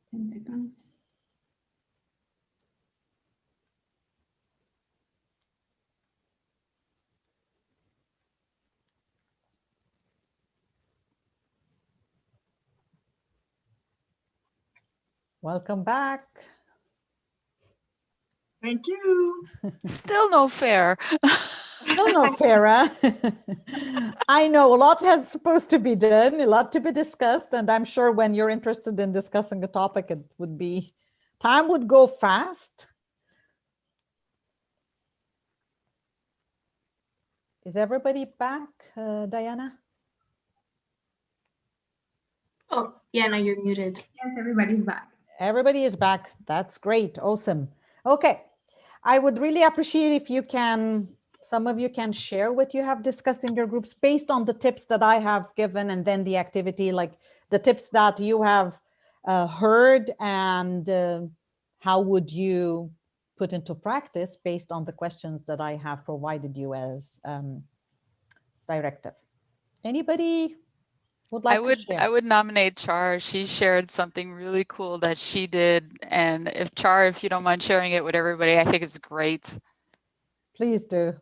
Ten seconds. Welcome back. Thank you. Still no fair. No, no, Farah. I know a lot has supposed to be done, a lot to be discussed, and I'm sure when you're interested in discussing a topic, it would be, time would go fast. Is everybody back, Diana? Oh, yeah, no, you're muted. Yes, everybody's back. Everybody is back. That's great. Awesome. Okay. I would really appreciate if you can, some of you can share what you have discussed in your groups based on the tips that I have given, and then the activity, like the tips that you have heard, and how would you put into practice based on the questions that I have provided you as directive. Anybody would like to share? I would nominate Char. She shared something really cool that she did. And if Char, if you don't mind sharing it with everybody, I think it's great. Please do.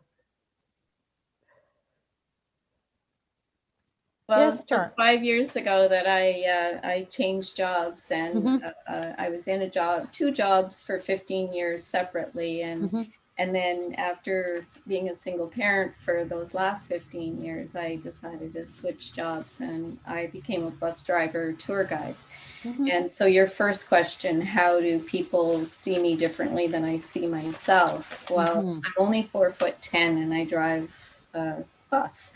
Well, Yes, Char. 5 years ago that I changed jobs, and I was in two jobs for 15 years separately, and then after being a single parent for those last 15 years, I decided to switch jobs, and I became a bus driver tour guide. And so your first question, how do people see me differently than I see myself? Well, I'm only 4'10" and I drive a bus.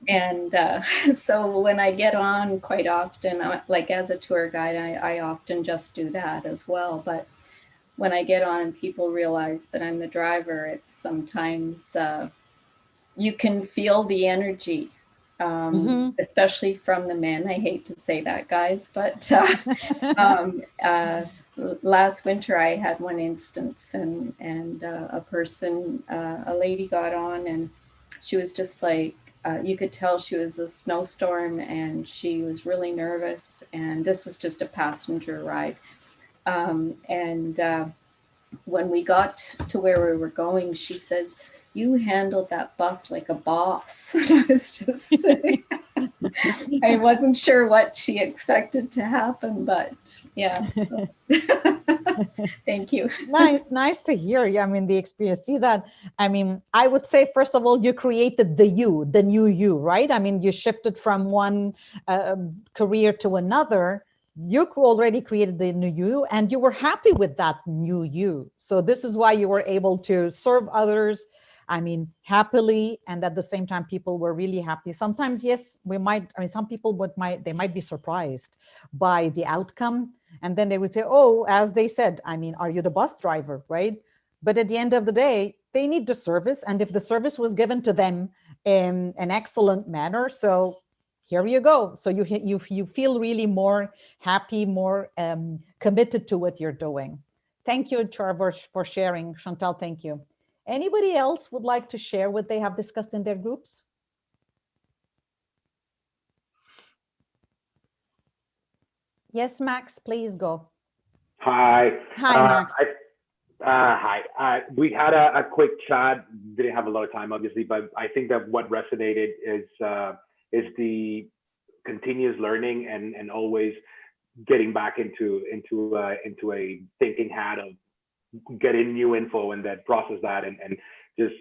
And so when I get on quite often, like as a tour guide, I often just do that as well. But when I get on and people realize that I'm the driver, it's sometimes you can feel the energy, especially from the men. I hate to say that, guys, but last winter I had one instance, and a person, a lady got on, and she was just like, you could tell she was a snowstorm, and she was really nervous, and this was just a passenger ride. When we got to where we were going, she says, "You handled that bus like a boss." And I was just saying, I wasn't sure what she expected to happen, but yeah. So. Thank you. Nice to hear. Yeah, I mean, the experience. See that? I mean, I would say, first of all, you created the new you, right? I mean, you shifted from one career to another. You already created the new you, and you were happy with that new you. So this is why you were able to serve others, I mean, happily, and at the same time, people were really happy. Sometimes, yes, some people might be surprised by the outcome. And then they would say, oh, as they said, I mean, are you the bus driver, right? But at the end of the day, they need the service. And if the service was given to them in an excellent manner, so here you go. So you feel really more happy, more committed to what you're doing. Thank you, Char, for sharing. Chantal, thank you. Anybody else would like to share what they have discussed in their groups? Yes, Max, please go. Hi. Hi, Max. Hi. We had a quick chat. Didn't have a lot of time, obviously, but I think that what resonated is the continuous learning and always getting back into a thinking hat of getting new info and then process that and just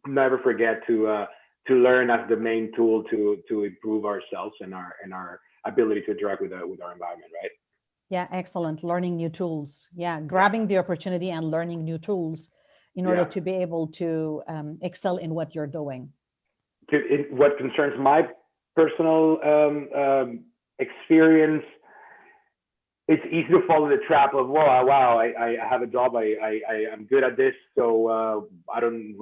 never forget to learn as the main tool to improve ourselves and our ability to interact with our environment, right? Yeah, excellent. Learning new tools. Yeah, grabbing the opportunity and learning new tools in order to be able to excel in what you're doing. What concerns my personal experience, it's easy to fall in the trap of, well, wow, I have a job, I'm good at this, so I don't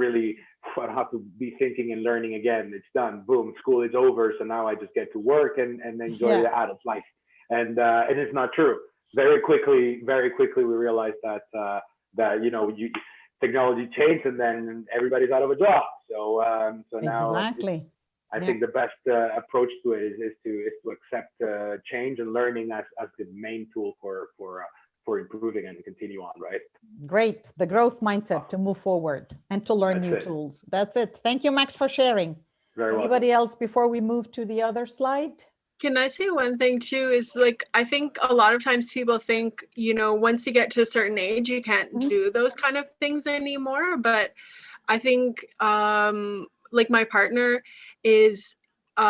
have to be thinking and learning again. It's done. Boom, school is over, so now I just get to work and enjoy the adult life. And it's not true. Very quickly, we realized that technology changed, and then everybody's out of a job. So now exactly. I think the best approach to it is to accept change and learning as the main tool for improving and continue on, right? Great. The growth mindset to move forward and to learn new tools. That's it. Thank you, Max, for sharing. Very welcome. Anybody else before we move to the other slide? Can I say one thing too is like, I think a lot of times people think, once you get to a certain age, you can't do those kind of things anymore. But I think like my partner is,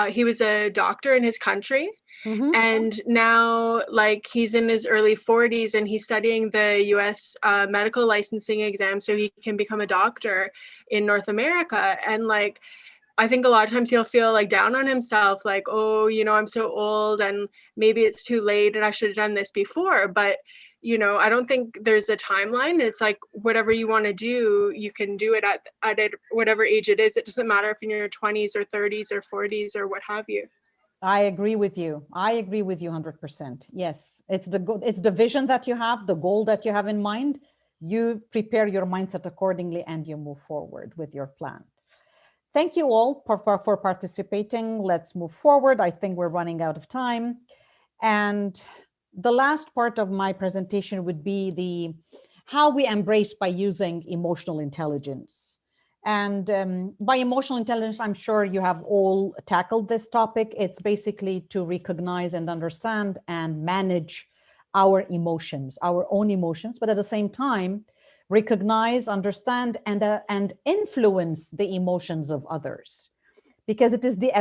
he was a doctor in his country. And now like he's in his early 40s and he's studying the US medical licensing exam so he can become a doctor in North America. And like, I think a lot of times he'll feel like down on himself, like, oh, I'm so old and maybe it's too late and I should have done this before. But, I don't think there's a timeline. It's like whatever you want to do, you can do it at whatever age it is. It doesn't matter if you're in your 20s or 30s or 40s or what have you. I agree with you. 100%. Yes, it's the vision that you have, the goal that you have in mind. You prepare your mindset accordingly and you move forward with your plan. Thank you all for participating. Let's move forward. I think we're running out of time. And the last part of my presentation would be how we embrace by using emotional intelligence. And by emotional intelligence, I'm sure you have all tackled this topic. It's basically to recognize and understand and manage our emotions, our own emotions, but at the same time, recognize, understand, and influence the emotions of others. Because it is the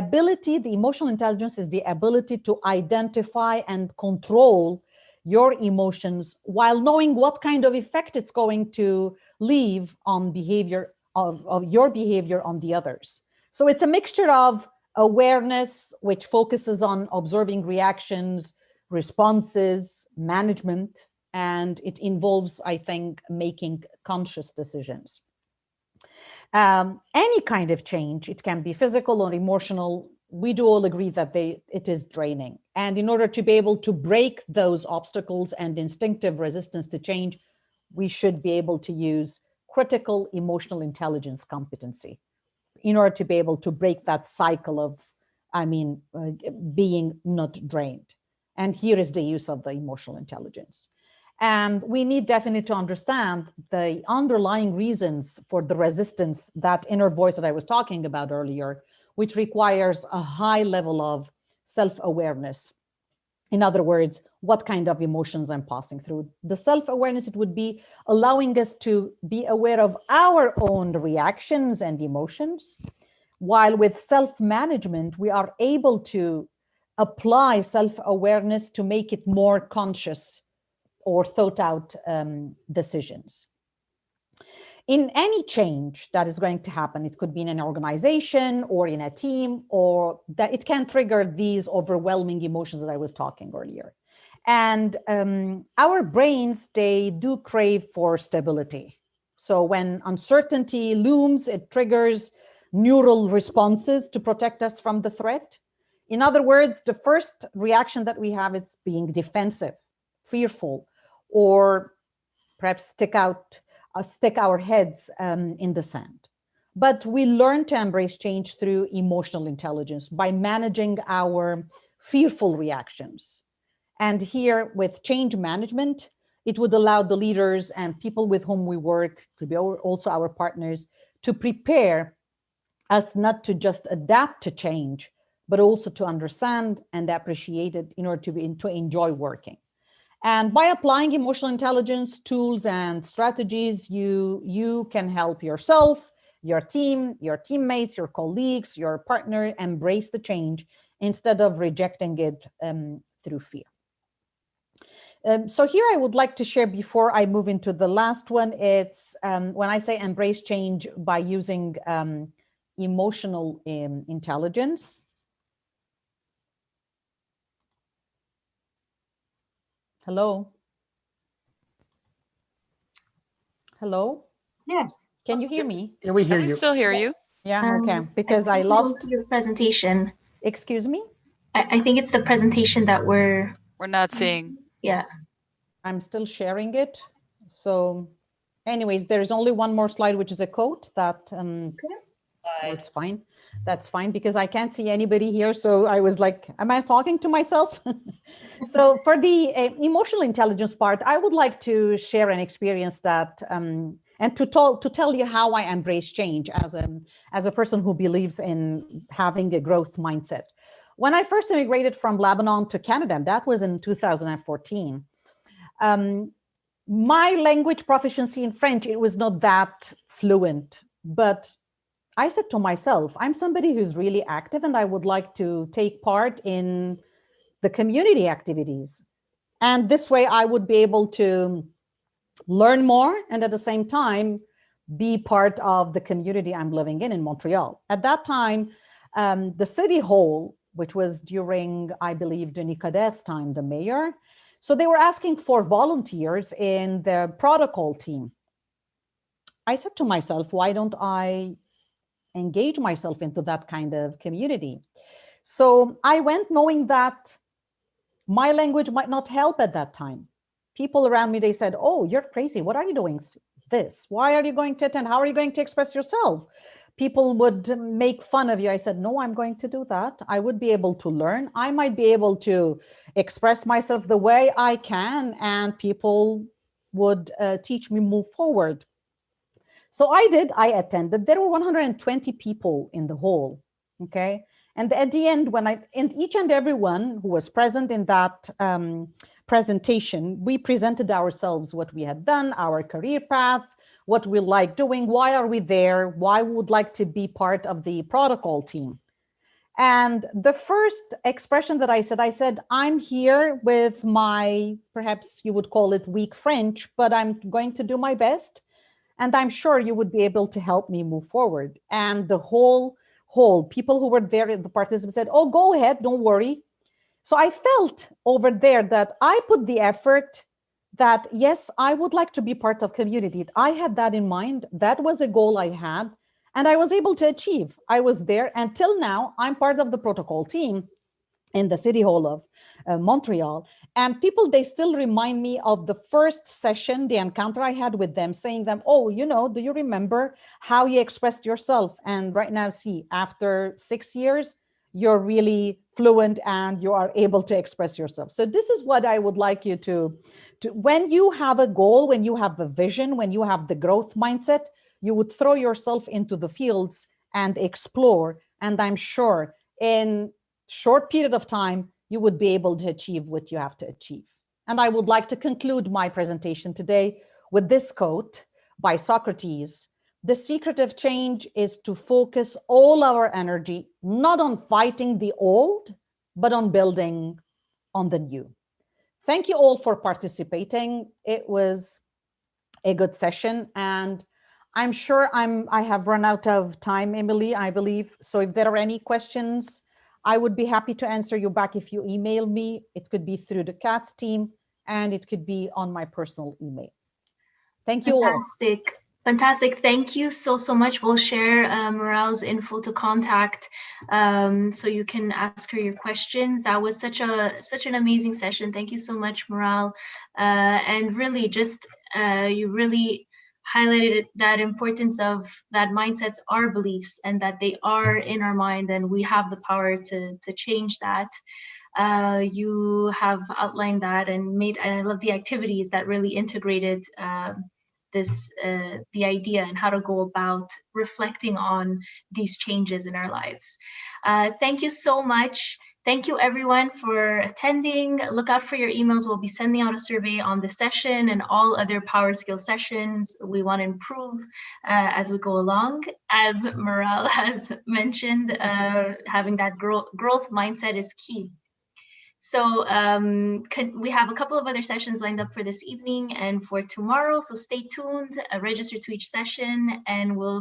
emotional intelligence is the ability to identify and control your emotions while knowing what kind of effect it's going to leave on behavior of your behavior on the others. So it's a mixture of awareness, which focuses on observing reactions, responses, management, and it involves, I think, making conscious decisions. Any kind of change, it can be physical or emotional, we do all agree that it is draining. And in order to be able to break those obstacles and instinctive resistance to change, we should be able to use critical emotional intelligence competency in order to be able to break that cycle of, being not drained. And here is the use of the emotional intelligence. And we need definitely to understand the underlying reasons for the resistance, that inner voice that I was talking about earlier, which requires a high level of self-awareness. In other words, what kind of emotions I'm passing through. The self-awareness, it would be allowing us to be aware of our own reactions and emotions, while with self-management, we are able to apply self-awareness to make it more conscious or thought out decisions. In any change that is going to happen, it could be in an organization or in a team, or that it can trigger these overwhelming emotions that I was talking earlier. And our brains, they do crave for stability. So when uncertainty looms, it triggers neural responses to protect us from the threat. In other words, the first reaction that we have is being defensive, fearful, or perhaps stick our heads in the sand. But we learn to embrace change through emotional intelligence by managing our fearful reactions. And here with change management, it would allow the leaders and people with whom we work, could be also our partners, to prepare us not to just adapt to change, but also to understand and appreciate it in order to enjoy working. And by applying emotional intelligence tools and strategies, you can help yourself, your team, your teammates, your colleagues, your partner embrace the change instead of rejecting it through fear. So here I would like to share, before I move into the last one, it's when I say embrace change by using emotional intelligence. Hello? Hello? Yes. Oh, Can you hear me? Yeah, we hear We you. still hear you. Yeah, okay, because I think we don't lost. see your presentation. Excuse me? I think it's the presentation that we're not seeing. Yeah. I'm still sharing it. So anyways, there's only one more slide, which is a quote that, well, it's fine. That's fine, because I can't see anybody here. So I was like, am I talking to myself? So for the emotional intelligence part, I would like to share an experience that, and to tell you how I embrace change as a person who believes in having a growth mindset. When I first immigrated from Lebanon to Canada, that was in 2014, my language proficiency in French, it was not that fluent, but I said to myself, I'm somebody who's really active and I would like to take part in the community activities. And this way I would be able to learn more and at the same time be part of the community I'm living in Montreal. At that time, the city hall, which was during, I believe, Denis Coderre's time, the mayor, so they were asking for volunteers in the protocol team. I said to myself, why don't I engage myself into that kind of community? So I went knowing that my language might not help at that time. People around me, they said, oh, you're crazy. What are you doing this? Why are you going to attend? How are you going to express yourself? People would make fun of you. I said, no, I'm going to do that. I would be able to learn. I might be able to express myself the way I can, and people would teach me move forward. So I did, I attended. There were 120 people in the hall, okay? And at the end, and each and everyone who was present in that presentation, we presented ourselves, what we had done, our career path, what we like doing, why are we there, why we would like to be part of the protocol team. And the first expression that I said, I'm here with my, perhaps you would call it weak French, but I'm going to do my best. And I'm sure you would be able to help me move forward. And the whole people who were there, the participants said, oh, go ahead, don't worry. So I felt over there that I put the effort, that yes, I would like to be part of community. I had that in mind. That was a goal I had, and I was able to achieve. I was there until now. I'm part of the protocol team in the City Hall of Montreal. And people, they still remind me of the first session, the encounter I had with them, saying them, oh, do you remember how you expressed yourself? And right now, see, after 6 years, you're really fluent and you are able to express yourself. So this is what I would like you to when you have a goal, when you have a vision, when you have the growth mindset, you would throw yourself into the fields and explore. And I'm sure in short period of time, you would be able to achieve what you have to achieve. And I would like to conclude my presentation today with this quote by Socrates. The secret of change is to focus all our energy, not on fighting the old, but on building on the new. Thank you all for participating. It was a good session, and I'm sure I have run out of time, Emily, I believe. So if there are any questions, I would be happy to answer you back if you email me. It could be through the CATS team, and it could be on my personal email. Thank you all. Fantastic. Thank you so much. We'll share Morale's info to contact so you can ask her your questions. That was such an amazing session. Thank you so much, Morale. And really just you really highlighted that importance of that mindsets are beliefs and that they are in our mind and we have the power to change that. You have outlined that and I love the activities that really integrated the idea and how to go about reflecting on these changes in our lives. Thank you so much. Thank you everyone for attending. Look out for your emails. We'll be sending out a survey on this session and all other PowerSkills sessions. We want to improve as we go along. As Maral has mentioned, having that growth mindset is key. So we have a couple of other sessions lined up for this evening and for tomorrow. So stay tuned, register to each session, and we'll